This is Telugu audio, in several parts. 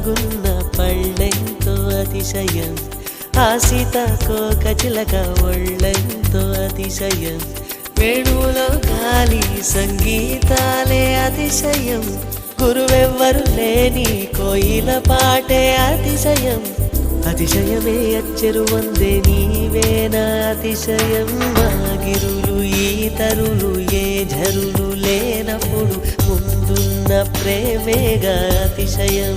దాగున్న పళ్ళెంతో అతిశయం, ఆ సీతాకోక చిలక ఒళ్ళెంతో అతిశయం, వేణువులో గాలి సంగీతాలే అతిశయం, గురువెవ్వరు లేని కోయిల పాటే అతిశయం, అతిశయమే అచ్చెరు వందే నీవేనా అతిశయం, మాగిరులు ఈతరులు ఏ ఝరులు లేనప్పుడు ముందున్న ప్రేమేగా అతిశయం.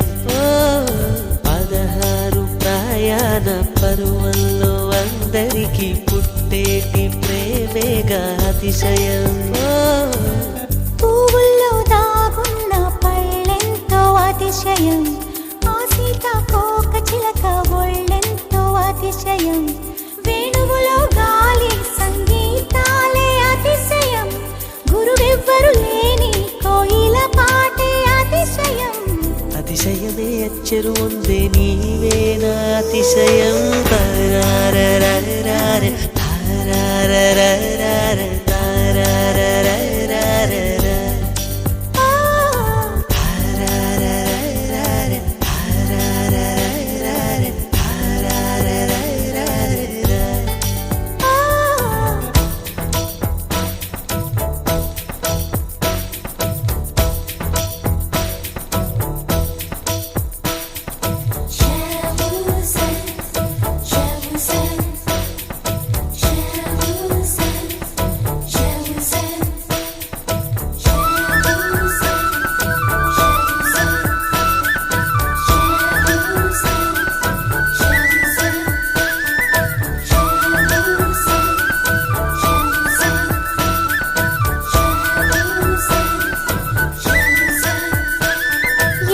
16 ప్రయాణ పరువల్లో అందరికీ పుట్టేటి ప్రేమేగా అతిశయం. పువ్వుల్లో దాగున్న పళ్ళెంతో అతిశయం, ఆ సీతాకోక చిలక ఒళ్ళెంతో అతిశయం, వేణువులో గాలి సంగీతాలే అతిశయం, గురువెవ్వరు లేని కోయిల పాటే అతిశయం, అతిశయమే అచ్చెరు వందే నీవేనా అతిశయం. తారారరారే తారారరారే తారారరారే తారారరారే తారారరారే తారారరారే.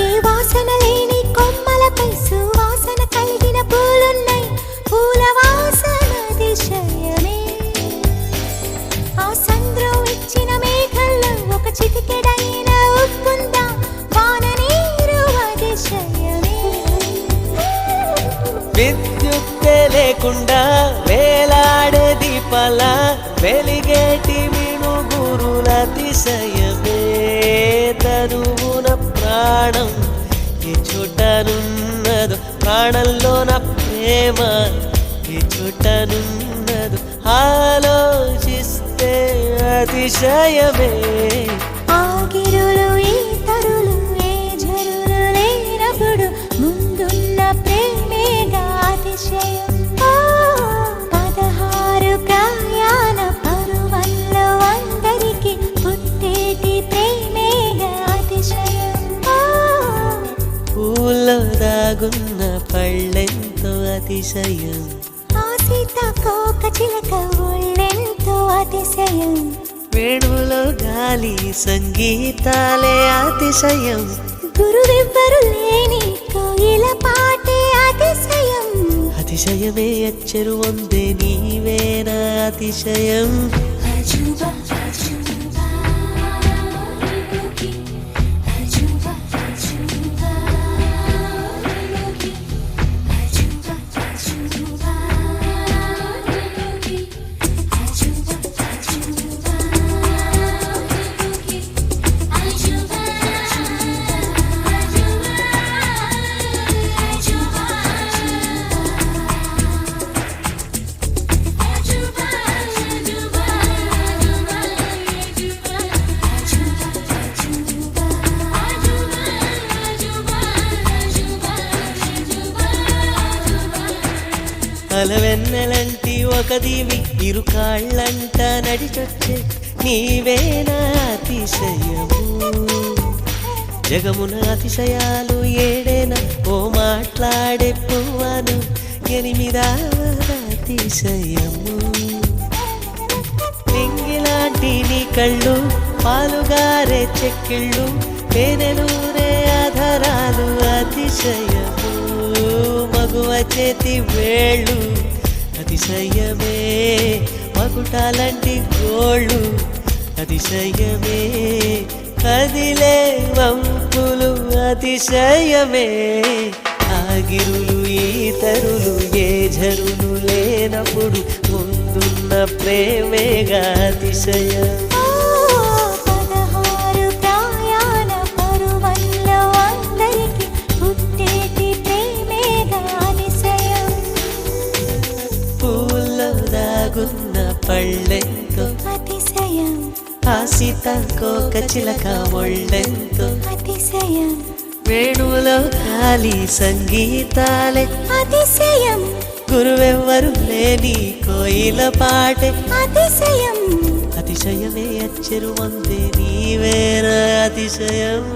ఏ వాసన లేని కొమ్మలపై సువాసన కలిగిన పూలున్నాయి, పూల వాసన అతిశయమే, ఆ సంద్రం ఇచ్చిన మేఘల్లో ఒక చిటికెడైన ఉప్పుందా, వాన నీరు అతిశయమే. విద్యుత్తే లేకుండా వేలాడే దీపాల వెలిగేటి మినుగురుల అతిశయమే, తనువున ప్రాణం ఏ చోటనున్నదో, ప్రాణంలోన ప్రేమ ఏ చోటనున్నదో ఆలోచిస్తే అతిశయమే. ఆగిరులు ఈతరులు ఏ ఝరులు లేనప్పుడు ముందున్న ప్రేమేగా అతిశయం. 16 ప్రయాణ పరువల్లో అందరికీ పుట్టేటి ప్రేమేగా అతిశయం. పూల్లో దాగున్న పళ్ళెంతో అతిశయం, ఆ సీతాకోక చిలక ఒళ్ళెంతో అతిశయం, వేణువులో గాలి సంగీతాలే అతిశయం, గురువెవ్వరు లేని కోయిల పాటే అతిశయం, అతిశయమే అచ్చెరు వందే నీవేనా అతిశయం. అజూబా అజూబా అజూబా అజూబా అజూబా అజూబా అలవెన్నెలంటి ఒక దీవి ఇరు కాళ్ళంట నడిచొచ్చే నీవేనా అతిశయము, జగమున అతిశయాలు ఏడేనా ఓ మాట్లాడే పువ్వను 8వ అతిశయము, నింగిలాంటి నీ కళ్ళు పాలుగారే చెక్కిళ్ళు తేనెలూరే ఆధారాలు అతిశయము, మగువ చేతి వేళ్ళు అతిశయమే, మకుటాలంటి గోళ్ళు అతిశయమే, కదిలే వంపులు అతిశయమే, ఆగిరులు ఈతరులు ఏ ఝరులు లేనప్పుడు ముందున్న ప్రేమేగా అతిశయం. 16 ప్రయాణ పరువల్లో అందరికీ పుట్టేటి సీతాకోక చిలక ఒళ్ళెంతో అతిశయం వేణువులో గాలి సంగీతాలే అతిశయం గురువెవ్వరు లేని కోయిల పాటే అతిశయం అతిశయమే అచ్చరు వందే నీవేన అతిశయం